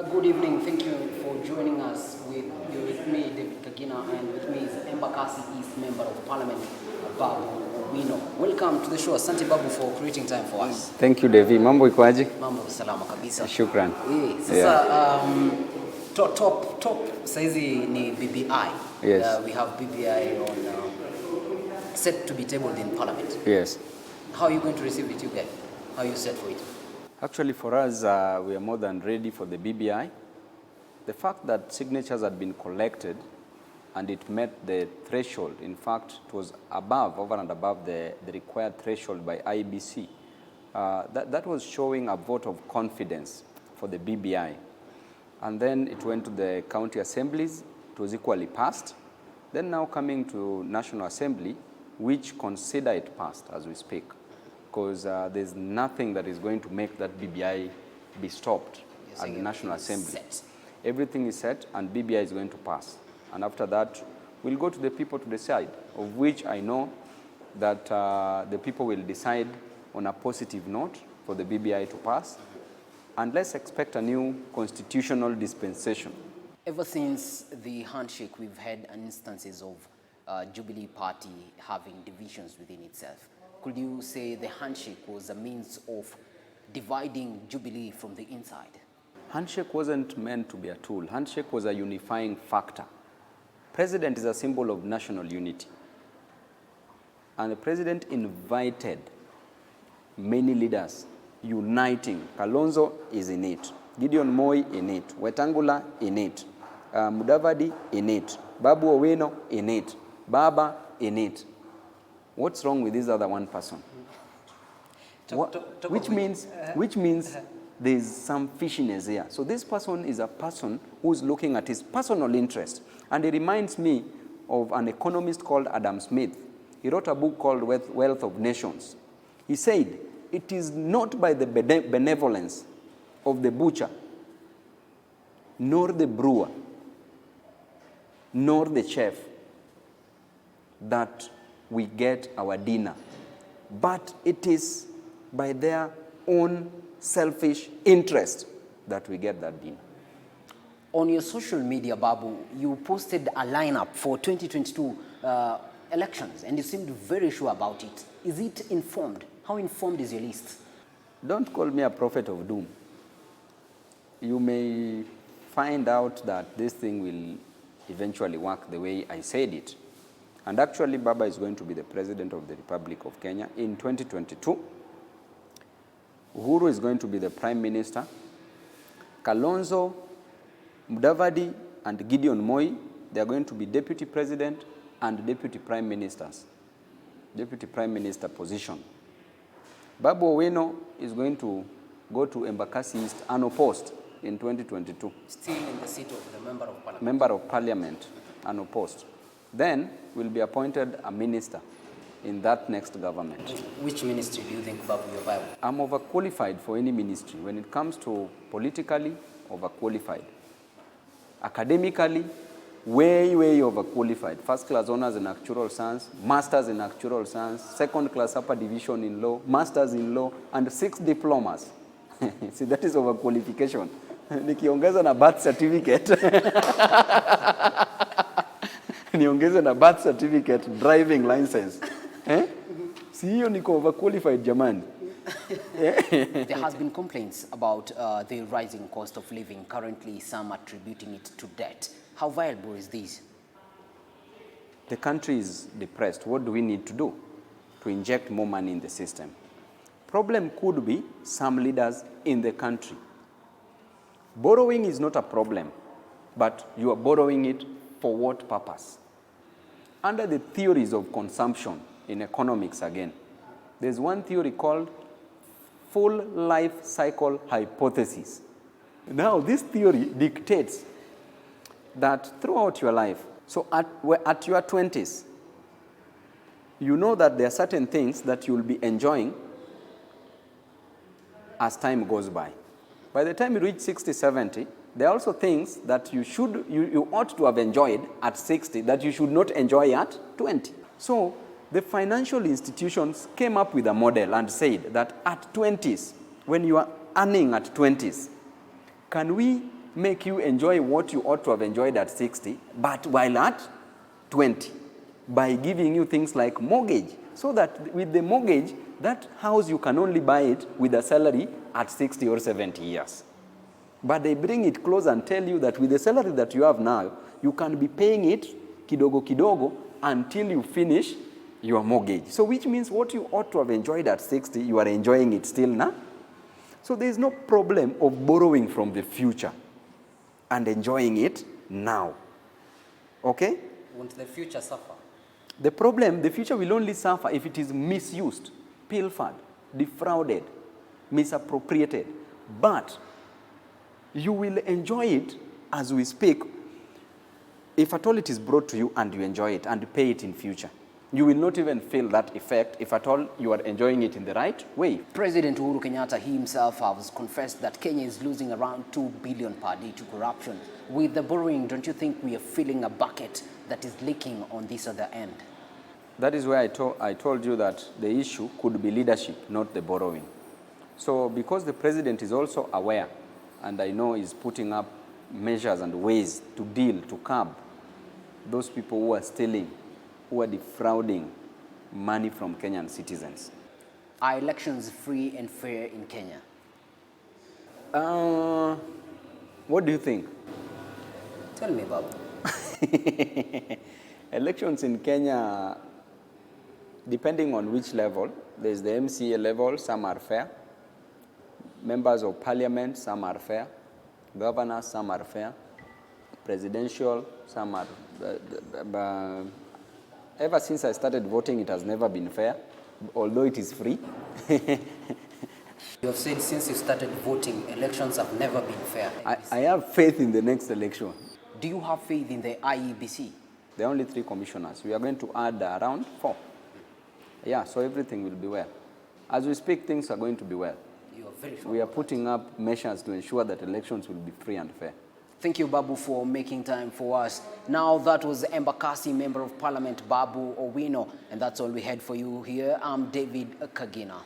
Good evening. Thank you for joining us. You're with me, David Kagina, and with me is Embakasi East Member of Parliament, Babu Owino. Welcome to the show. Asante Babu for creating time for us. Thank you, Devi. Mambo ikoaje? Mambo salama kabisa. Shukran. Sasa top saizi ni BBI. Yes. We have BBI on set to be tabled in Parliament. Yes. How are you going to receive it, you guys? How are you set for it? Actually, for us, we are more than ready for the BBI. The fact that signatures had been collected and it met the threshold, in fact, it was over and above the required threshold by IBC. That was showing a vote of confidence for the BBI. And then it went to the county assemblies, it was equally passed. Then now coming to National Assembly, which consider it passed as we speak, because there's nothing that is going to make that BBI be stopped at the National Assembly. Set. Everything is set and BBI is going to pass. And after that, we'll go to the people to decide, of which I know that the people will decide on a positive note for the BBI to pass. And let's expect a new constitutional dispensation. Ever since the handshake, we've had instances of Jubilee Party having divisions within itself. Could you say the handshake was a means of dividing Jubilee from the inside? Handshake wasn't meant to be a tool. Handshake was a unifying factor. President is a symbol of national unity. And the president invited many leaders uniting. Kalonzo is in it. Gideon Moi in it. Wetangula in it. Mudavadi in it. Babu Owino in it. Baba in it. What's wrong with this other one person? Which means there's some fishiness here. So this person is a person who's looking at his personal interest. And it reminds me of an economist called Adam Smith. He wrote a book called Wealth of Nations. He said, it is not by the benevolence of the butcher, nor the brewer, nor the chef, that we get our dinner, but it is by their own selfish interest that we get that dinner. On your social media, Babu, you posted a lineup for 2022 elections, and you seemed very sure about it. Is it informed? How informed is your list? Don't call me a prophet of doom. You may find out that this thing will eventually work the way I said it. And actually, Baba is going to be the President of the Republic of Kenya in 2022. Uhuru is going to be the Prime Minister. Kalonzo, Mudavadi, and Gideon Moi, they are going to be Deputy President and Deputy Prime Ministers. Deputy Prime Minister position. Babu Owino is going to go to Embakasi East unopposed in 2022. Still in the seat of the Member of Parliament. Member of Parliament, unopposed. Then will be appointed a minister in that next government. Which ministry do you think, Babu, you're viable? I'm overqualified for any ministry. When it comes to politically, overqualified. Academically, way overqualified. First class honors in actuarial science, masters in actuarial science, second class upper division in law, masters in law, and 6 diplomas. See, that is overqualification. Nikiongeza na birth certificate. Niongeze na birth certificate, driving license. Si hiyo niko overqualified jamani. There has been complaints about the rising cost of living. Currently, some attributing it to debt. How viable is this? The country is depressed. What do we need to do to inject more money in the system? Problem could be some leaders in the country. Borrowing is not a problem, but you are borrowing it for what purpose? Under the theories of consumption in economics again, there's one theory called full life cycle hypothesis. Now, this theory dictates that throughout your life, so at your 20s, you know that there are certain things that you'll be enjoying as time goes by. By the time you reach 60, 70, there are also things that you ought to have enjoyed at 60 that you should not enjoy at 20. So the financial institutions came up with a model and said that at 20s, when you are earning at 20s, can we make you enjoy what you ought to have enjoyed at 60, but while at 20, by giving you things like mortgage, so that with the mortgage, that house you can only buy it with a salary at 60 or 70 years. But they bring it close and tell you that with the salary that you have now, you can be paying it kidogo kidogo until you finish your mortgage. So which means what you ought to have enjoyed at 60, you are enjoying it still now. So there is no problem of borrowing from the future and enjoying it now. Okay? Won't the future suffer? The problem, the future will only suffer if it is misused, pilfered, defrauded, misappropriated. But you will enjoy it as we speak if at all it is brought to you and you enjoy it and pay it in future. You will not even feel that effect if at all you are enjoying it in the right way. President Uhuru Kenyatta himself has confessed that Kenya is losing around 2 billion per day to corruption. With the borrowing, don't you think we are filling a bucket that is leaking on this other end? That is why I told you that the issue could be leadership, not the borrowing. So because the president is also aware, and I know is putting up measures and ways to deal, to curb those people who are stealing, who are defrauding money from Kenyan citizens. Are elections free and fair in Kenya? What do you think? Tell me, Babu. Elections in Kenya, depending on which level, there's the MCA level, some are fair. Members of parliament, some are fair. Governors, some are fair. Presidential, some are... ever since I started voting, it has never been fair, although it is free. You have said since you started voting, elections have never been fair. I have faith in the next election. Do you have faith in the IEBC? There are only 3 commissioners. We are going to add around 4. Yeah, so everything will be well. As we speak, things are going to be well. You are very sure. We are putting up measures to ensure that elections will be free and fair. Thank you, Babu, for making time for us. Now, that was Embakasi Member of Parliament Babu Owino, and that's all we had for you here. I'm David Kagina.